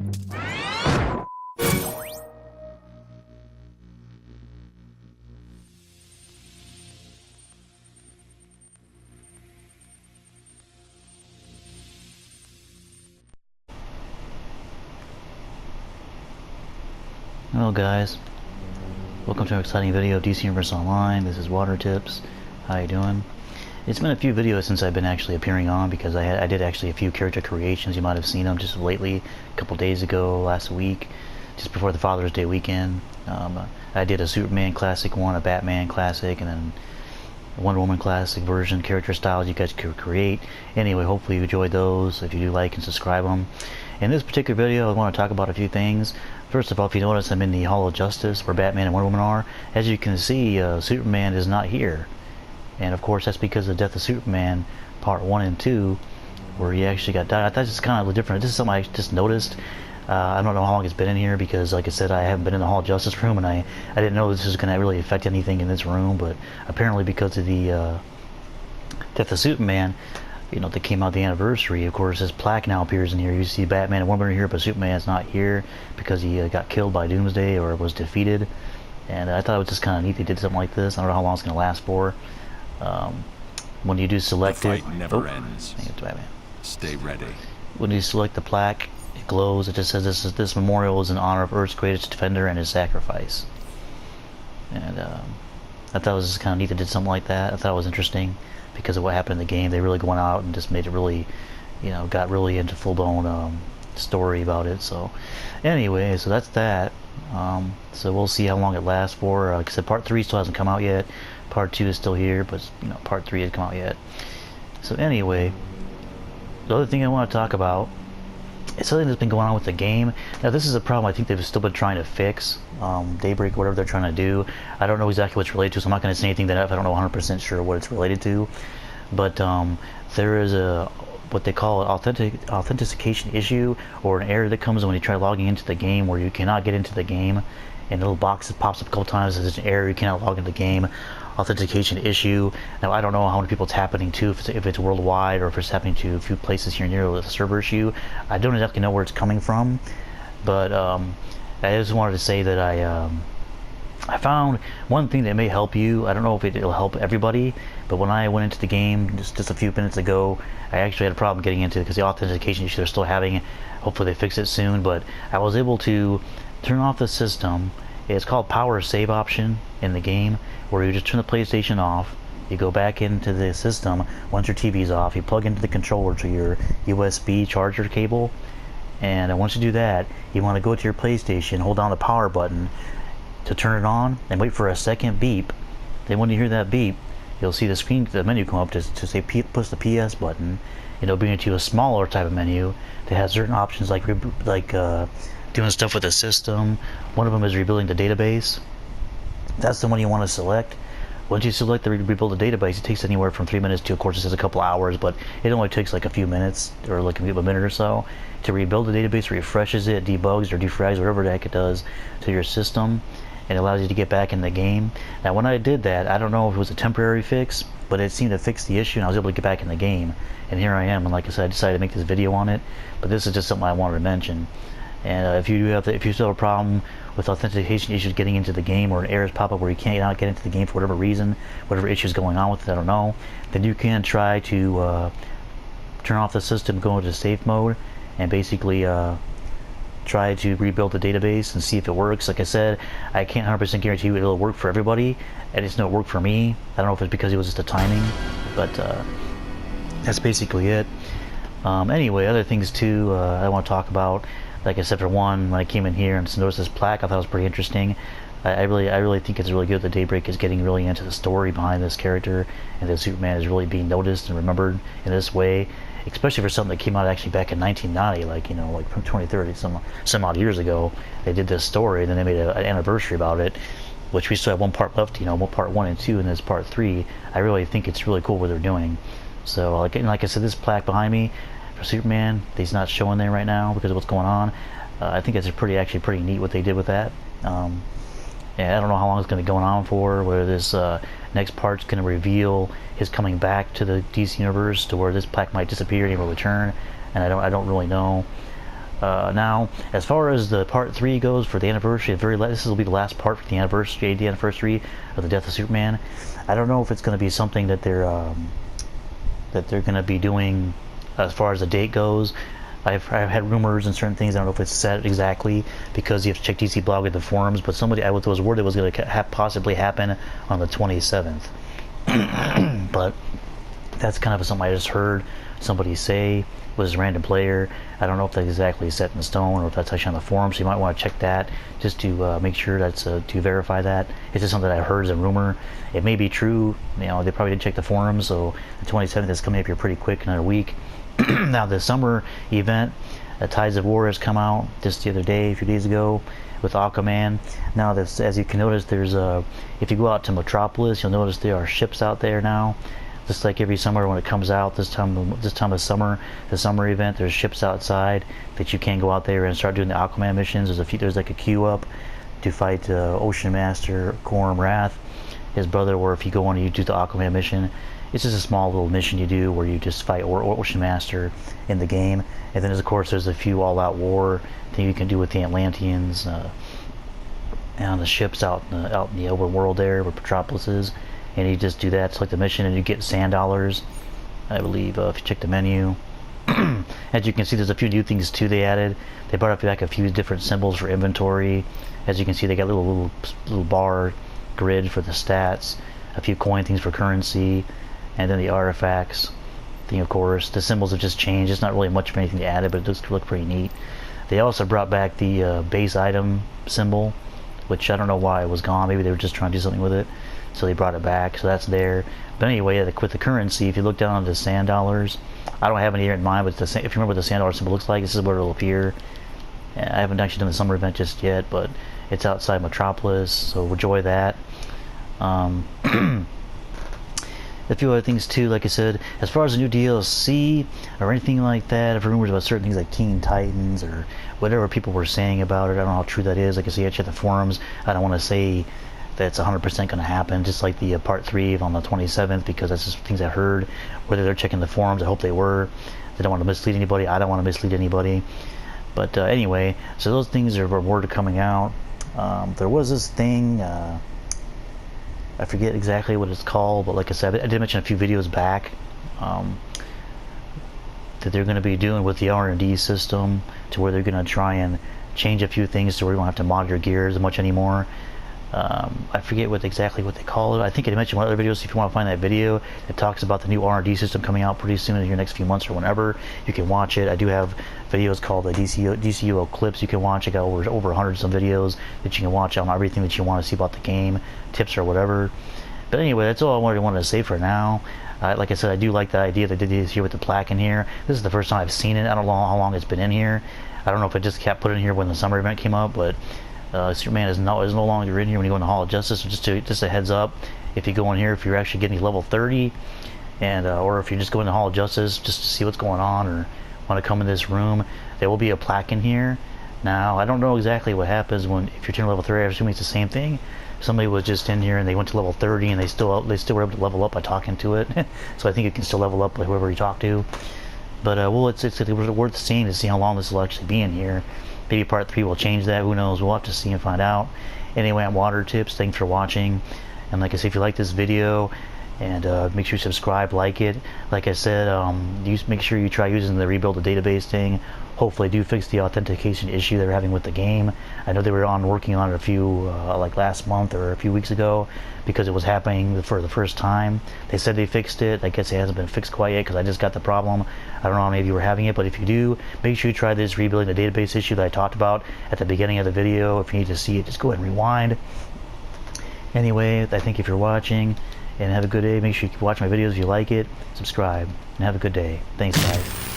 Hello guys, welcome to an exciting video of DC Universe Online. This is Water Tips. How you doing? It's been a few videos since I've been actually appearing on because I did actually a few character creations. You might have seen them just lately, a couple days ago, last week, just before the Father's Day weekend. I did a Superman Classic one, a Batman Classic, and then a Wonder Woman Classic version, character styles you guys could create. Anyway, hopefully you enjoyed those. If you do, like and subscribe them. In this particular video, I want to talk about a few things. First of all, if you notice, I'm in the Hall of Justice where Batman and Wonder Woman are. As you can see, Superman is not here. And of course, that's because of the Death of Superman, Part 1 and 2, where he actually got died. I thought it's kind of different. This is something I just noticed. I don't know how long it's been in here because, like I said, I haven't been in the Hall of Justice room, and I didn't know this was going to really affect anything in this room. But apparently, because of the Death of Superman, you know, that came out the anniversary, of course, this plaque now appears in here. You see Batman and Wonder Woman here, but Superman's not here because he got killed by Doomsday or was defeated. And I thought it was just kind of neat they did something like this. I don't know how long it's going to last for. When you do select the fight never ends. Batman. Stay ready. When you select the plaque, it glows. It just says this memorial is in honor of Earth's greatest defender and his sacrifice. And I thought it was just kind of neat they did something like that. I thought it was interesting because of what happened in the game. They really went out and just made it really, you know, got really into full-blown story about it. So anyway, so that's that. So we'll see how long it lasts for. Like I said, Part 3 still hasn't come out yet. Part 2 is still here, but you know, Part 3 hasn't come out yet. So anyway, the other thing I want to talk about is something that's been going on with the game. Now this is a problem I think they've still been trying to fix. Daybreak, whatever they're trying to do. I don't know exactly what it's related to, so I'm not going to say anything that if I don't know 100% sure what it's related to. But there is what they call an authentication issue, or an error that comes when you try logging into the game where you cannot get into the game, and a little box that pops up a couple times as an error, you cannot log into the game. Authentication issue. Now I don't know how many people it's happening to, if it's worldwide or if it's happening to a few places here and there with a server issue. I don't exactly know where it's coming from, but I just wanted to say that I found one thing that may help you. I don't know if it'll help everybody, but when I went into the game just a few minutes ago, I actually had a problem getting into it because the authentication issue they're still having. Hopefully they fix it soon, but I was able to turn off the system. It's called power save option in the game, where you just turn the PlayStation off, you go back into the system. Once your TV's off, you plug into the controller to your USB charger cable, and once you do that, you want to go to your PlayStation, hold down the power button to turn it on, and wait for a second beep. Then when you hear that beep, you'll see the menu come up to say push the PS button, and it'll bring you to a smaller type of menu that has certain options like doing stuff with the system. One of them is rebuilding the database. That's the one you want to select. Once you select the rebuild the database, it takes anywhere from 3 minutes to, of course, it says a couple hours, but it only takes like a few minutes, or like a minute or so, to rebuild the database. Refreshes it, debugs or defrags, whatever the heck it does to your system, and allows you to get back in the game. Now when I did that, I don't know if it was a temporary fix, but it seemed to fix the issue, and I was able to get back in the game. And here I am, and like I said, I decided to make this video on it, but this is just something I wanted to mention. And if you still have a problem with authentication issues getting into the game, or an errors pop up where you can't get into the game for whatever reason, whatever issues going on with it, I don't know, then you can try to turn off the system, go into safe mode, and basically try to rebuild the database and see if it works. Like I said, I can't 100% guarantee you it'll work for everybody. I just know it worked for me. I don't know if it's because it was just the timing, but that's basically it. Anyway, other things too I want to talk about. Like I said, for one, when I came in here and noticed this plaque, I thought it was pretty interesting. I really think it's really good that Daybreak is getting really into the story behind this character, and that Superman is really being noticed and remembered in this way, especially for something that came out actually back in 1990, like, you know, like from 2030, some odd years ago. They did this story, and then they made an anniversary about it, which we still have one part left, you know, part 1 and 2, and this part 3. I really think it's really cool what they're doing. So, like I said, this plaque behind me for Superman, he's not showing there right now because of what's going on. I think it's actually pretty neat what they did with that. And I don't know how long it's going to be going on for, whether this next part's going to reveal his coming back to the DC universe, to where this plaque might disappear and he will return, and I don't really know. Now, as far as the part 3 goes for the anniversary, this will be the last part for the anniversary of the death of Superman. I don't know if it's going to be something that they're going to be doing as far as the date goes. I've had rumors and certain things. I don't know if it's set exactly because you have to check DC blog at the forums. But I was word it was going to possibly happen on the 27th. But that's kind of something I just heard somebody say. Was a random player. I don't know if that's exactly set in stone or if that's actually on the forum, so you might want to check that just to make sure that's to verify that. It's just something that I heard as a rumor. It may be true. You know, they probably didn't check the forums, so the 27th is coming up here pretty quick, another week. Now the summer event, Tides of War, has come out just the other day, a few days ago, with Aquaman. Now, this, as you can notice, there's if you go out to Metropolis, you'll notice there are ships out there now. Just like every summer when it comes out, this time of summer, the summer event, there's ships outside that you can go out there and start doing the Aquaman missions. There's like a queue up to fight Ocean Master, Gorm, Wrath, his brother, or if you go on and you do the Aquaman mission, it's just a small little mission you do where you just fight Ocean Master in the game. And then, of course, there's a few all-out war thing you can do with the Atlanteans and on the ships out in the open world there where Metropolis is. And you just do that, select the mission, and you get sand dollars, I believe, if you check the menu. As you can see, there's a few new things too they added. They brought up back a few different symbols for inventory. As you can see, they got little bar grid for the stats, a few coin things for currency, and then the artifacts thing, of course. The symbols have just changed. It's not really much of anything to add, but it does look pretty neat. They also brought back the base item symbol, which I don't know why it was gone. Maybe they were just trying to do something with it. So they brought it back, so that's there. But anyway, with the currency, if you look down on the sand dollars, I don't have any here in mind, but if you remember what the sand dollar symbol looks like, this is where it'll appear. I haven't actually done the summer event just yet, but it's outside Metropolis, so enjoy that. A few other things too, like I said, as far as the new DLC or anything like that, I've heard rumors about certain things like Teen Titans or whatever people were saying about it. I don't know how true that is. Like I say, I check the forums. I don't want to say that's 100% going to happen, just like the part 3 on the 27th, because that's just things I heard. Whether they're checking the forums, I hope they were. They don't want to mislead anybody. I don't want to mislead anybody. But anyway, so those things are word coming out. There was this thing, I forget exactly what it's called, but like I said, I did mention a few videos back that they're going to be doing with the R&D system, to where they're going to try and change a few things so we don't have to mod your gears as much anymore. I forget exactly what they call it. I think I mentioned one other video, so if you want to find that video, it talks about the new R&D system coming out pretty soon in your next few months or whenever. You can watch it. I do have videos called the Dcuo clips you can watch. I got over 100 some videos that you can watch on everything that you want to see about the game, tips or whatever. But anyway, that's all I wanted to say for now. Like I said, I do like the idea they did this here with the plaque in here. This is the first time I've seen it. I don't know how long it's been in here. I don't know if it just kept put in here when the summer event came up, but Superman is no longer in here when you go in the Hall of Justice. So just a heads up, if you go in here, if you're actually getting level 30, and or if you just go in the Hall of Justice just to see what's going on, or want to come in this room, there will be a plaque in here. Now, I don't know exactly what happens if you're turning level 30. I assume it's the same thing. Somebody was just in here and they went to level 30 and they still were able to level up by talking to it. So I think you can still level up with whoever you talk to. But well, it's worth seeing to see how long this will actually be in here. Maybe part 3 will change that. Who knows? We'll have to see and find out. Anyway, I'm Water Tips. Thanks for watching. And like I said, if you like this video, and make sure you subscribe, like it. Like I said, make sure you try using the rebuild the database thing. Hopefully, do fix the authentication issue they're having with the game. I know they were working on it a few like last month or a few weeks ago, because it was happening for the first time. They said they fixed it. I guess it hasn't been fixed quite yet, because I just got the problem. I don't know how many of you were having it, but if you do, make sure you try this rebuilding the database issue that I talked about at the beginning of the video. If you need to see it, just go ahead and rewind. Anyway, I thank you for watching, and have a good day. Make sure you watch my videos if you like it. Subscribe, and have a good day. Thanks, guys.